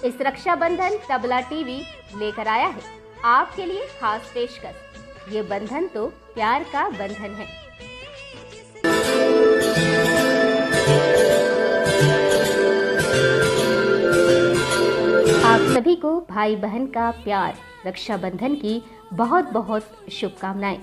इस रक्षाबंधन तबला टीवी लेकर आया है आपके लिए खास पेशकश। ये बंधन तो प्यार का बंधन है। आप सभी को भाई बहन का प्यार, रक्षाबंधन की बहुत बहुत शुभकामनाएं।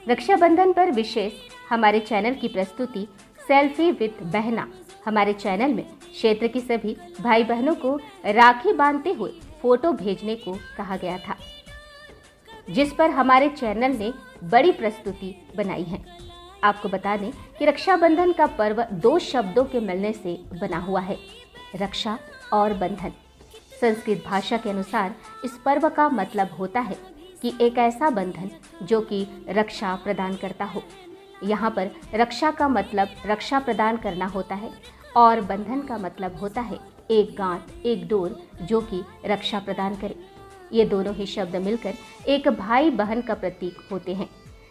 रक्षाबंधन पर विशेष हमारे चैनल की प्रस्तुति सेल्फी विद बहना। हमारे चैनल में क्षेत्र की सभी भाई बहनों को राखी बांधते हुए फोटो भेजने को कहा गया था, जिस पर हमारे चैनल ने बड़ी प्रस्तुति बनाई है। आपको बता दें कि रक्षाबंधन का पर्व दो शब्दों के मिलने से बना हुआ है, रक्षा और बंधन। संस्कृत भाषा के अनुसार इस पर्व का मतलब होता है कि एक ऐसा बंधन जो कि रक्षा प्रदान करता हो। यहाँ पर रक्षा का मतलब रक्षा प्रदान करना होता है और बंधन का मतलब होता है एक गांठ, एक डोर जो कि रक्षा प्रदान करे। ये दोनों ही शब्द मिलकर एक भाई बहन का प्रतीक होते हैं।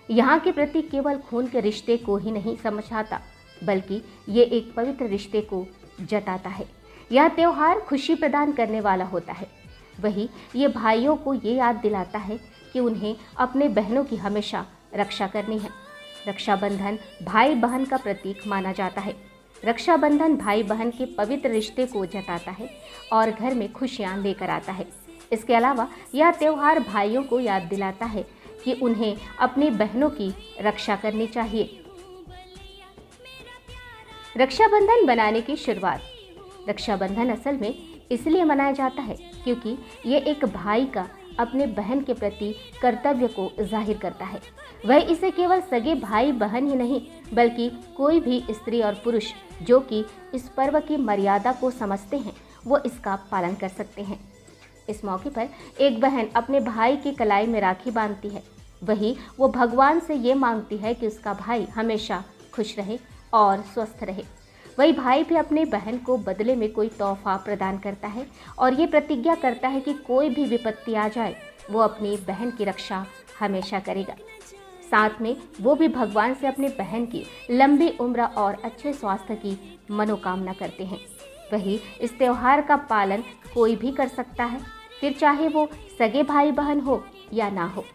यहाँ के प्रतीक केवल खून के रिश्ते को ही नहीं समझाता, बल्कि ये एक पवित्र रिश्ते को जताता है। यह त्योहार खुशी प्रदान करने वाला होता है। वही ये भाइयों को ये याद दिलाता है कि उन्हें अपने बहनों की हमेशा रक्षा करनी है। रक्षाबंधन भाई बहन का प्रतीक माना जाता है। रक्षाबंधन भाई बहन के पवित्र रिश्ते को जताता है और घर में खुशियां लेकर आता है। इसके अलावा यह त्योहार भाइयों को याद दिलाता है कि उन्हें अपनी बहनों की रक्षा करनी चाहिए। रक्षाबंधन बनाने की शुरुआत। रक्षाबंधन असल में इसलिए मनाया जाता है क्योंकि ये एक भाई का अपने बहन के प्रति कर्तव्य को जाहिर करता है। वह इसे केवल सगे भाई बहन ही नहीं, बल्कि कोई भी स्त्री और पुरुष जो कि इस पर्व की मर्यादा को समझते हैं, वो इसका पालन कर सकते हैं। इस मौके पर एक बहन अपने भाई की कलाई में राखी बांधती है। वही वो भगवान से ये मांगती है कि उसका भाई हमेशा खुश रहे और स्वस्थ रहे। वही भाई भी अपने बहन को बदले में कोई तोहफा प्रदान करता है और ये प्रतिज्ञा करता है कि कोई भी विपत्ति आ जाए वो अपनी बहन की रक्षा हमेशा करेगा। साथ में वो भी भगवान से अपने बहन की लंबी उम्र और अच्छे स्वास्थ्य की मनोकामना करते हैं। वही इस त्योहार का पालन कोई भी कर सकता है, फिर चाहे वो सगे भाई बहन हो या ना हो।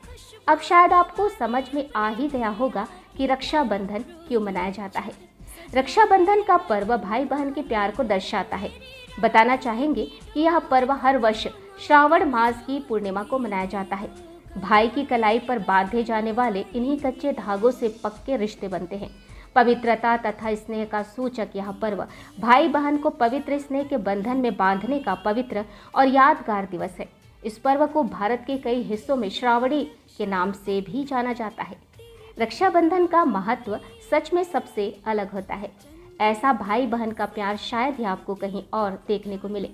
अब शायद आपको समझ में आ ही गया होगा कि रक्षाबंधन क्यों मनाया जाता है। रक्षाबंधन का पर्व भाई बहन के प्यार को दर्शाता है। बताना चाहेंगे कि यह पर्व हर वर्ष श्रावण मास की पूर्णिमा को मनाया जाता है। भाई की कलाई पर बांधे जाने वाले इन्हीं कच्चे धागों से पक्के रिश्ते बनते हैं। पवित्रता तथा स्नेह का सूचक यह पर्व भाई बहन को पवित्र स्नेह के बंधन में बांधने का पवित्र और यादगार दिवस है। इस पर्व को भारत के कई हिस्सों में श्रावणी के नाम से भी जाना जाता है। रक्षाबंधन का महत्व सच में सबसे अलग होता है। ऐसा भाई बहन का प्यार शायद ही आपको कहीं और देखने को मिले,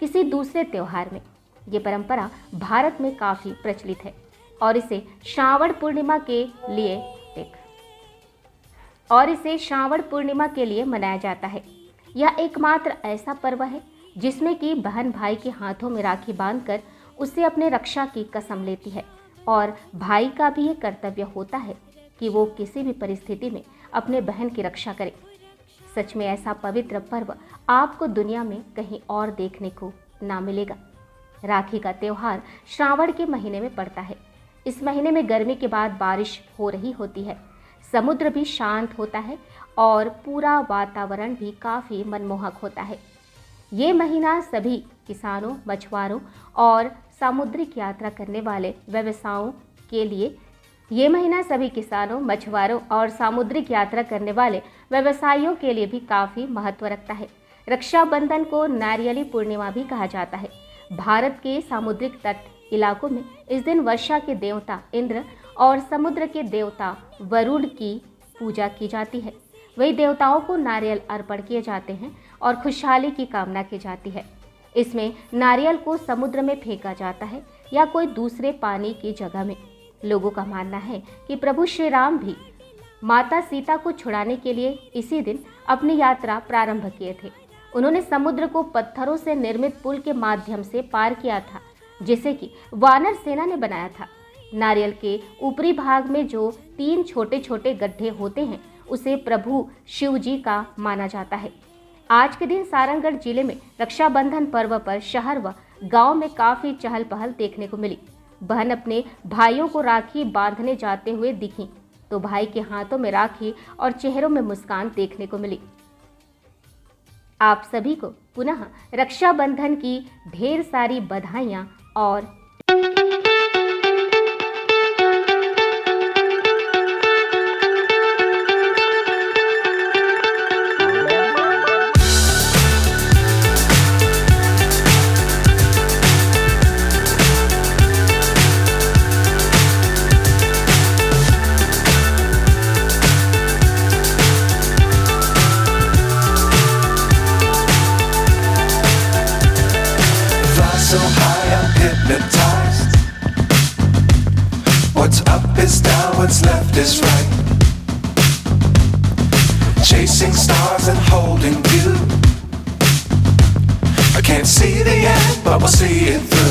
किसी दूसरे त्योहार में। ये परंपरा भारत में काफ़ी प्रचलित है और इसे श्रावण पूर्णिमा के लिए मनाया जाता है। यह एकमात्र ऐसा पर्व है जिसमें कि बहन भाई के हाथों में राखी बांधकर उससे अपने रक्षा की कसम लेती है और भाई का भी ये कर्तव्य होता है कि वो किसी भी परिस्थिति में अपने बहन की रक्षा करे। सच में ऐसा पवित्र पर्व आपको दुनिया में कहीं और देखने को ना मिलेगा। राखी का त्योहार श्रावण के महीने में पड़ता है। इस महीने में गर्मी के बाद बारिश हो रही होती है, समुद्र भी शांत होता है और पूरा वातावरण भी काफ़ी मनमोहक होता है। ये महीना सभी किसानों, मछुआरों और सामुद्रिक यात्रा करने वाले व्यवसायियों के लिए भी काफ़ी महत्व रखता है। रक्षाबंधन को नारियली पूर्णिमा भी कहा जाता है। भारत के सामुद्रिक तट इलाकों में इस दिन वर्षा के देवता इंद्र और समुद्र के देवता वरुण की पूजा की जाती है। वही देवताओं को नारियल अर्पण किए जाते हैं और खुशहाली की कामना की जाती है। इसमें नारियल को समुद्र में फेंका जाता है या कोई दूसरे पानी की जगह में। लोगों का मानना है कि प्रभु श्री राम भी माता सीता को छुड़ाने के लिए इसी दिन अपनी यात्रा प्रारंभ किए थे। उन्होंने समुद्र को पत्थरों से निर्मित पुल के माध्यम से पार किया था, जिसे कि वानर सेना ने बनाया था। नारियल के ऊपरी भाग में जो 3 छोटे छोटे गड्ढे होते हैं, उसे प्रभु शिव जी का माना जाता है। आज के दिन सारंगढ़ जिले में रक्षाबंधन पर्व पर शहर व गांव में काफी चहल पहल देखने को मिली। बहन अपने भाइयों को राखी बांधने जाते हुए दिखी तो भाई के हाथों में राखी और चेहरों में मुस्कान देखने को मिली। आप सभी को पुनः रक्षाबंधन की ढेर सारी बधाइयां और so high I'm hypnotized. What's up is down, what's left is right. Chasing stars and holding you. I can't see the end, but we'll see it through.